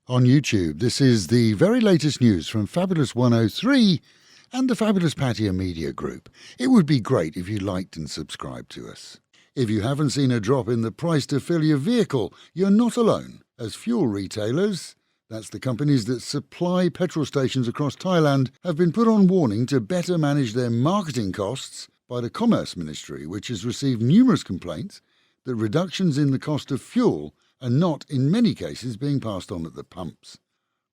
on YouTube. This is the very latest news from Fabulous 103 and the Fabulous Pattaya Media Group. It would be great if you liked and subscribed to us. If you haven't seen a drop in the price to fill your vehicle, you're not alone, as fuel retailers, that's the companies that supply petrol stations across Thailand, have been put on warning to better manage their marketing costs by the Commerce Ministry, which has received numerous complaints that reductions in the cost of fuel are not, in many cases, being passed on at the pumps.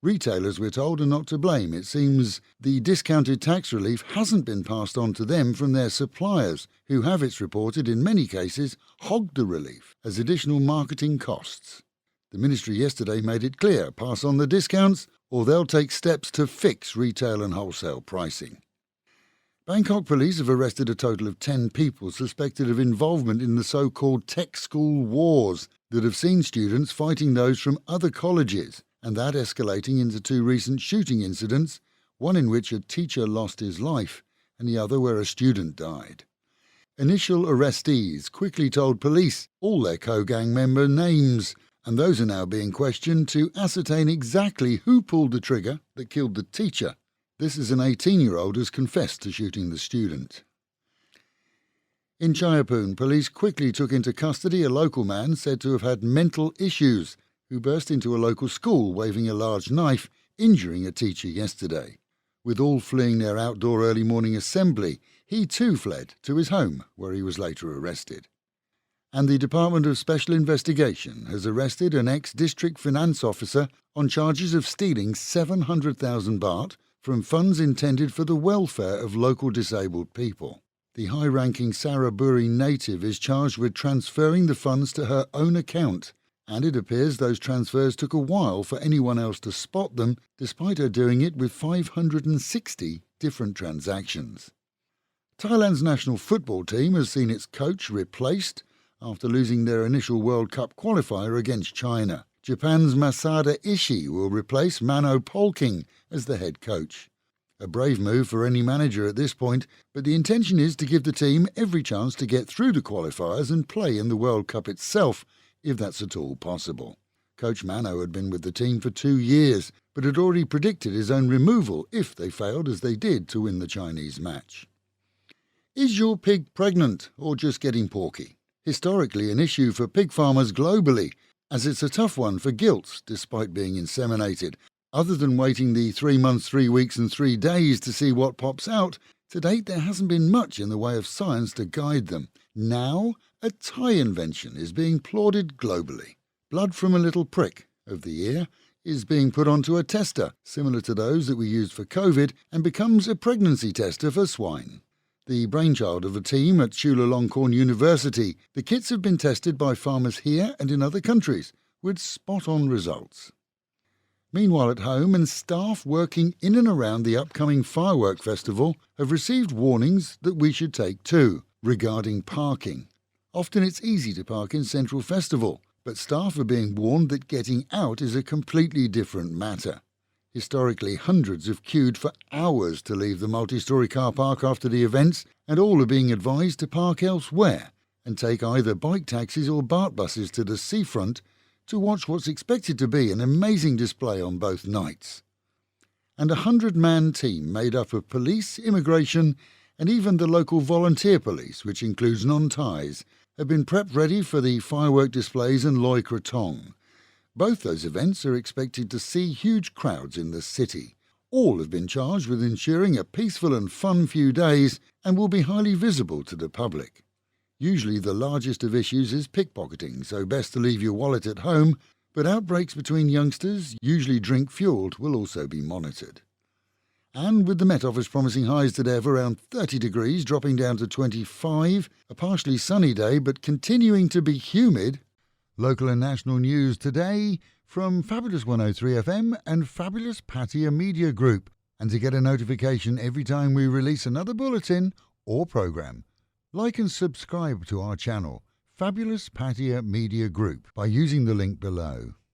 Retailers, we're told, are not to blame. It seems the discounted tax relief hasn't been passed on to them from their suppliers, who have, it's reported, in many cases, hogged the relief as additional marketing costs. The ministry yesterday made it clear, pass on the discounts or they'll take steps to fix retail and wholesale pricing. Bangkok police have arrested a total of 10 people suspected of involvement in the so-called tech school wars that have seen students fighting those from other colleges, and that escalating into 2 recent shooting incidents, one in which a teacher lost his life and the other where a student died. Initial arrestees quickly told police all their co-gang member names, and those are now being questioned to ascertain exactly who pulled the trigger that killed the teacher. This is an 18-year-old who's confessed to shooting the student. In Chaiyapoon, police quickly took into custody a local man said to have had mental issues, who burst into a local school waving a large knife, injuring a teacher yesterday. With all fleeing their outdoor early morning assembly, he too fled to his home, where he was later arrested. And the Department of Special Investigation has arrested an ex-district finance officer on charges of stealing 700,000 baht from funds intended for the welfare of local disabled people. The high-ranking Saraburi native is charged with transferring the funds to her own account, and it appears those transfers took a while for anyone else to spot them, despite her doing it with 560 different transactions. Thailand's national football team has seen its coach replaced after losing their initial World Cup qualifier against China. Japan's Masada Ishii will replace Mano Polking as the head coach. A brave move for any manager at this point, but the intention is to give the team every chance to get through the qualifiers and play in the World Cup itself, if that's at all possible. Coach Mano had been with the team for 2 years, but had already predicted his own removal if they failed as they did to win the Chinese match. Is your pig pregnant or just getting porky? Historically an issue for pig farmers globally, as it's a tough one for gilts despite being inseminated. Other than waiting the 3 months, 3 weeks and 3 days to see what pops out, to date there hasn't been much in the way of science to guide them. Now, a Thai invention is being applauded globally. Blood from a little prick of the ear is being put onto a tester, similar to those that we used for COVID, and becomes a pregnancy tester for swine. The brainchild of a team at Chulalongkorn University, the kits have been tested by farmers here and in other countries, with spot-on results. Meanwhile at home, and staff working in and around the upcoming firework festival have received warnings that we should take too, regarding parking. Often it's easy to park in Central Festival, but staff are being warned that getting out is a completely different matter. Historically, hundreds have queued for hours to leave the multi-storey car park after the events, and all are being advised to park elsewhere and take either bike taxis or BART buses to the seafront to watch what's expected to be an amazing display on both nights. And a 100-man team made up of police, immigration and even the local volunteer police, which includes non-Thais, have been prepped ready for the firework displays and Loi Krathong. Both those events are expected to see huge crowds in the city. All have been charged with ensuring a peaceful and fun few days and will be highly visible to the public. Usually the largest of issues is pickpocketing, so best to leave your wallet at home, but outbreaks between youngsters, usually drink-fuelled, will also be monitored. And with the Met Office promising highs today of around 30 degrees, dropping down to 25, a partially sunny day but continuing to be humid. Local and national news today from Fabulous 103 FM and Fabulous Pattaya Media Group. And to get a notification every time we release another bulletin or program, like and subscribe to our channel, Fabulous Pattaya Media Group, by using the link below.